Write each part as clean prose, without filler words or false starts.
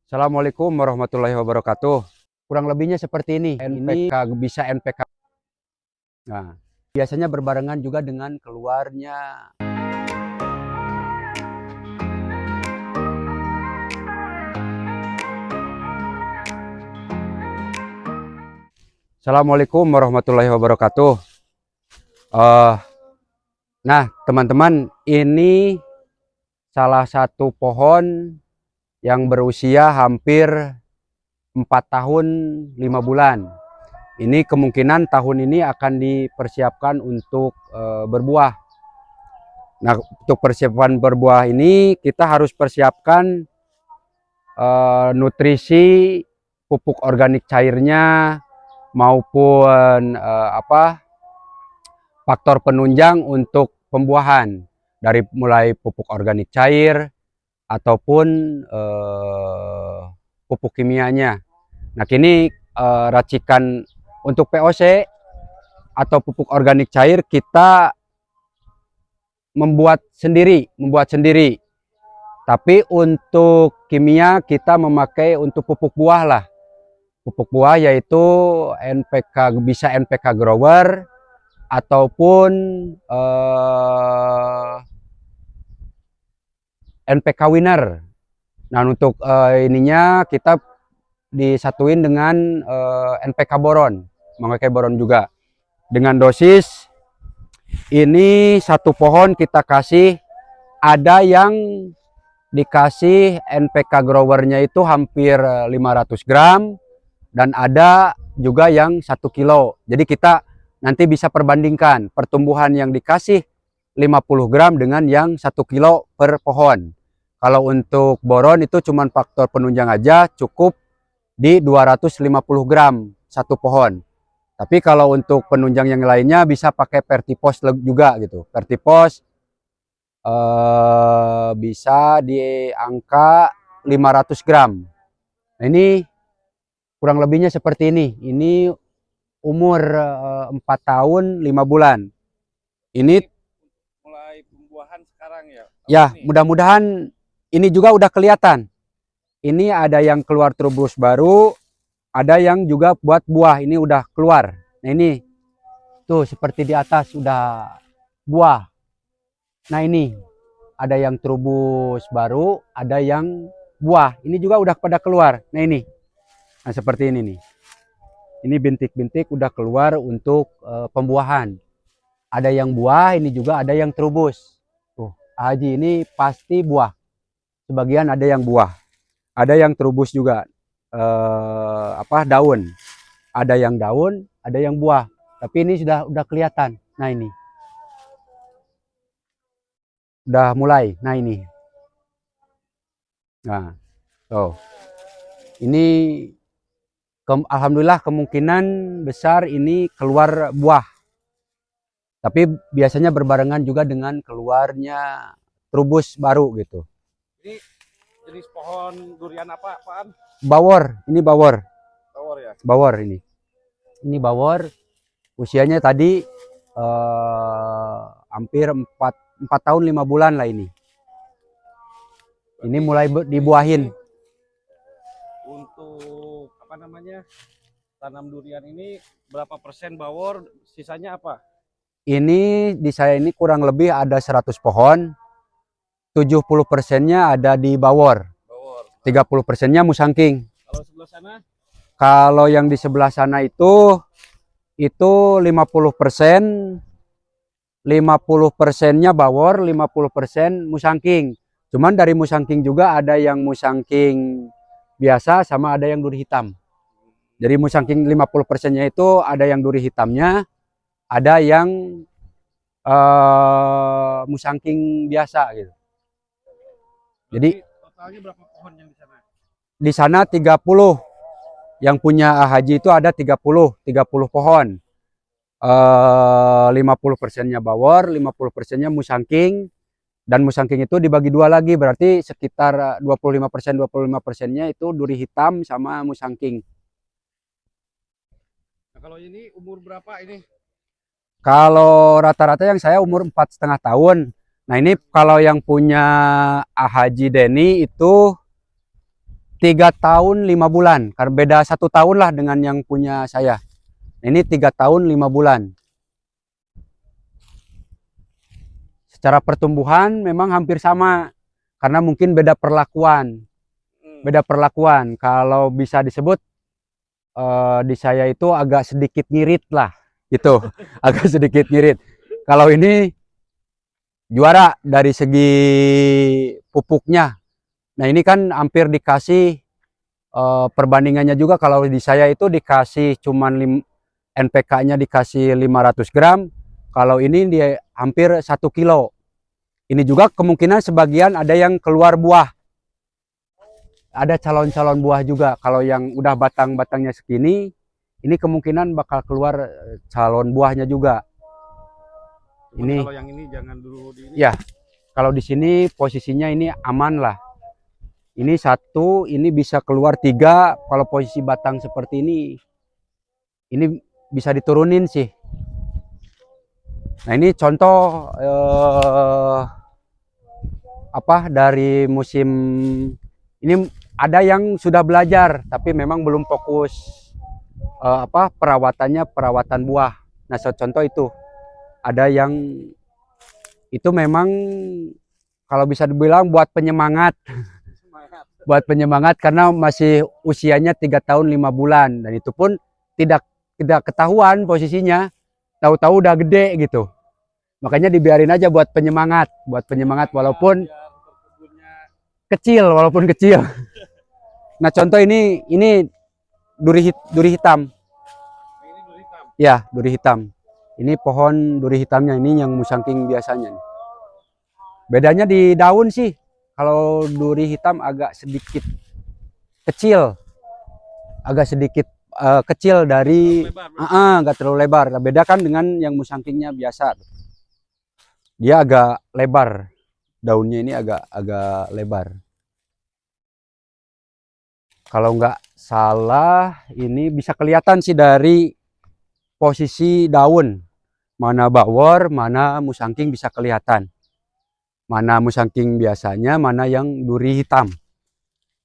Assalamualaikum warahmatullahi wabarakatuh. Kurang lebihnya seperti ini. NPK bisa NPK. Nah, biasanya berbarengan juga dengan keluarnya. Assalamualaikum warahmatullahi wabarakatuh. Nah, teman-teman, ini salah satu pohon yang berusia hampir 4 tahun 5 bulan. Ini kemungkinan tahun ini akan dipersiapkan untuk berbuah. Nah, untuk persiapan berbuah ini kita harus persiapkan nutrisi pupuk organik cairnya maupun faktor penunjang untuk pembuahan, dari mulai pupuk organik cair ataupun pupuk kimianya. Nah, kini racikan untuk POC atau pupuk organik cair kita membuat sendiri. Tapi untuk kimia kita memakai untuk pupuk buah lah. Pupuk buah yaitu NPK, bisa NPK grower ataupun NPK winner. Nah, untuk ininya kita disatuin dengan NPK boron, memakai boron juga. Dengan dosis ini satu pohon kita kasih, ada yang dikasih NPK growernya itu hampir 500 gram dan ada juga yang 1 kilo. Jadi kita nanti bisa perbandingkan pertumbuhan yang dikasih 50 gram dengan yang 1 kilo per pohon. Kalau untuk boron itu cuma faktor penunjang aja, cukup di 250 gram satu pohon. Tapi kalau untuk penunjang yang lainnya bisa pakai Vertipos juga gitu. Vertipos bisa di angka 500 gram. Nah, ini kurang lebihnya seperti ini. Ini umur 4 tahun 5 bulan. Ini mulai pembuahan sekarang ya? Ya, mudah-mudahan ini juga udah kelihatan. Ini ada yang keluar trubus baru, ada yang juga buat buah. Ini udah keluar. Nah, ini tuh seperti di atas udah buah. Nah, ini ada yang trubus baru, ada yang buah. Ini juga udah pada keluar. Nah, ini. Nah, seperti ini nih. Ini bintik-bintik udah keluar untuk pembuahan. Ada yang buah, ini juga ada yang trubus. Tuh, Haji ini pasti buah. Sebagian ada yang buah. Ada yang trubus juga. Daun. Ada yang daun, ada yang buah. Tapi ini udah kelihatan. Nah, ini. Udah mulai. Nah, ini. Nah, tuh. Ini alhamdulillah kemungkinan besar ini keluar buah. Tapi biasanya berbarengan juga dengan keluarnya trubus baru gitu. Ini jenis pohon durian apaan? Bawor, ini bawor. Bawor ya? Bawor ini. Ini bawor. Usianya tadi hampir 4 tahun 5 bulan lah ini. Ini mulai dibuahin. Untuk tanam durian ini berapa persen bawor, sisanya apa? Ini di saya ini kurang lebih ada 100 pohon. 70%-nya ada di bawor. 30%-nya musangking. Kalau sebelah sana? Kalau yang di sebelah sana itu 50%, 50%-nya bawor, 50% musangking. Cuman dari musangking juga ada yang musangking biasa sama ada yang duri hitam. Jadi musangking 50%-nya itu ada yang duri hitamnya, ada yang musangking biasa gitu. Jadi totalnya berapa pohon yang di sana? Di sana 30. Yang punya Haji itu ada 30 pohon. 50%-nya bawor, 50%-nya musangking, dan musangking itu dibagi dua lagi, berarti sekitar 25%-nya itu duri hitam sama musangking. Nah, kalau ini umur berapa ini? Kalau rata-rata yang saya umur 4,5 tahun. Nah, ini kalau yang punya Haji Denny itu 3 tahun 5 bulan, karena beda 1 tahun lah dengan yang punya saya. Ini 3 tahun 5 bulan. Secara pertumbuhan memang hampir sama, karena mungkin beda perlakuan. Beda perlakuan. Kalau bisa disebut di saya itu agak sedikit ngirit lah, gitu. Agak sedikit ngirit. Kalau ini juara dari segi pupuknya. Nah ini kan hampir dikasih perbandingannya juga. Kalau di saya itu dikasih cuman NPK-nya dikasih 500 gram. Kalau ini dia hampir 1 kilo. Ini juga kemungkinan sebagian ada yang keluar buah. Ada calon-calon buah juga. Kalau yang udah batang-batangnya segini, ini kemungkinan bakal keluar calon buahnya juga. Ini kalau yang ini jangan dulu di ini. Ya, kalau di sini posisinya ini aman lah. Ini 1, ini bisa keluar 3. Kalau posisi batang seperti ini bisa diturunin sih. Nah ini contoh dari musim ini, ada yang sudah belajar tapi memang belum fokus perawatan buah. Nah contoh itu ada yang itu memang kalau bisa dibilang buat penyemangat. Buat penyemangat karena masih usianya 3 tahun 5 bulan, dan itu pun tidak ketahuan posisinya, tahu-tahu udah gede gitu. Makanya dibiarin aja buat penyemangat walaupun kecil, Nah contoh ini duri hitam. Ini duri hitam. Ya, duri hitam. Ini pohon duri hitamnya, ini yang musangking biasanya. Bedanya di daun sih. Kalau duri hitam agak sedikit kecil, kecil dari nggak terlalu lebar. Beda kan dengan yang musangkingnya biasa. Dia agak lebar, daunnya ini agak lebar. Kalau nggak salah ini bisa kelihatan sih dari posisi daun, mana bawor, mana musangking bisa kelihatan. Mana musangking biasanya, mana yang duri hitam.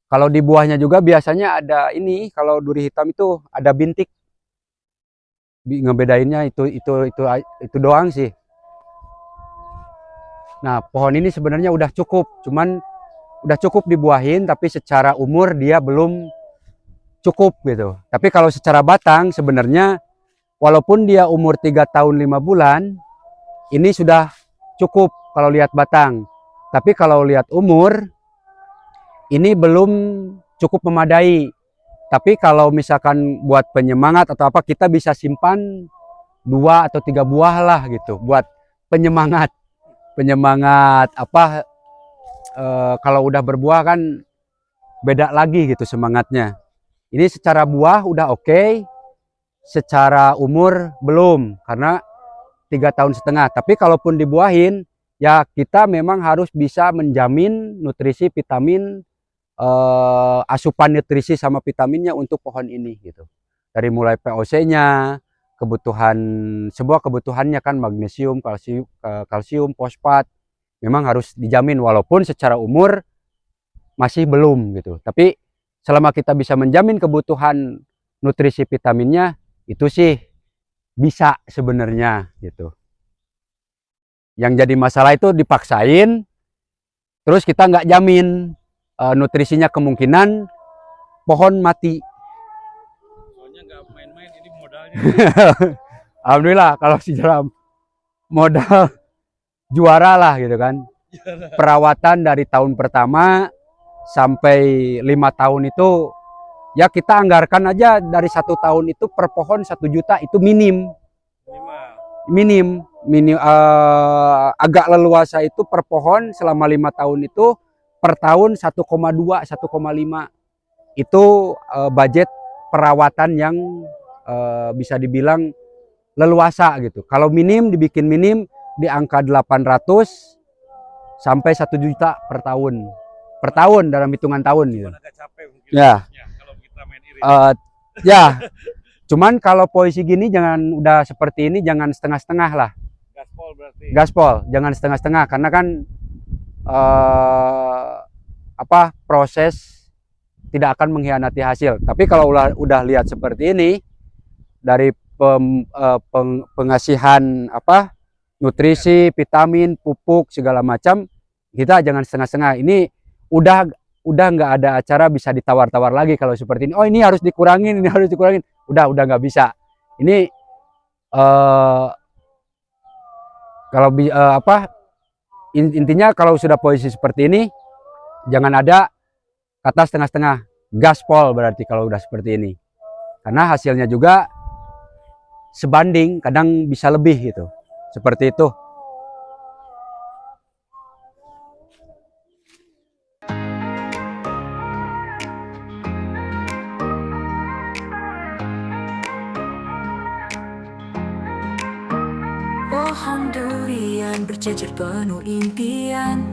Kalau di buahnya juga biasanya ada ini, kalau duri hitam itu ada bintik. Ngebedainnya itu doang sih. Nah, pohon ini sebenarnya udah cukup, cuman udah cukup dibuahin, tapi secara umur dia belum cukup gitu. Tapi kalau secara batang sebenarnya walaupun dia umur 3 tahun 5 bulan, ini sudah cukup kalau lihat batang. Tapi kalau lihat umur, ini belum cukup memadai. Tapi kalau misalkan buat penyemangat atau apa, kita bisa simpan 2 atau 3 buah lah gitu buat penyemangat. Kalau udah berbuah kan beda lagi gitu semangatnya. Ini secara buah udah oke, secara umur belum, karena 3,5 tahun. Tapi kalaupun dibuahin, ya kita memang harus bisa menjamin nutrisi, vitamin, asupan nutrisi sama vitaminnya untuk pohon ini gitu. Dari mulai POC-nya, sebuah kebutuhannya kan magnesium, kalsium, fosfat, memang harus dijamin walaupun secara umur masih belum gitu. Tapi selama kita bisa menjamin kebutuhan nutrisi vitaminnya, itu sih bisa sebenarnya gitu. Yang jadi masalah itu dipaksain, terus kita nggak jamin nutrisinya, kemungkinan pohon mati. Soalnya nggak main-main ini modalnya. Alhamdulillah kalau sejarah modal juara lah gitu kan. Perawatan dari tahun pertama sampai 5 tahun itu ya kita anggarkan aja dari 1 tahun itu per pohon 1 juta itu minim. Agak leluasa itu per pohon selama 5 tahun itu per tahun 1,2 1,5 itu budget perawatan yang bisa dibilang leluasa gitu. Kalau minim, dibikin minim di angka 800 sampai 1 juta per tahun dalam hitungan tahun gitu. Agak capek mungkin ya kalau kita main irit. Ya cuman kalau posisi gini jangan, udah seperti ini jangan setengah-setengah lah. Gaspol berarti. Gaspol, jangan setengah-setengah, karena kan proses tidak akan mengkhianati hasil. Tapi kalau udah lihat seperti ini, dari pengasihan nutrisi, vitamin, pupuk segala macam, kita jangan setengah-setengah. Ini udah nggak ada acara bisa ditawar-tawar lagi kalau seperti ini. Oh, ini harus dikurangin, ini harus dikurangin. Udah nggak bisa. Ini kalau intinya kalau sudah posisi seperti ini, jangan ada kata setengah-setengah, gaspol berarti kalau udah seperti ini. Karena hasilnya juga sebanding, kadang bisa lebih gitu. Seperti itu. Pohon durian berjejer penuh impian,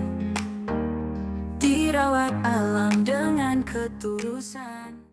dirawat alam dengan ketulusan.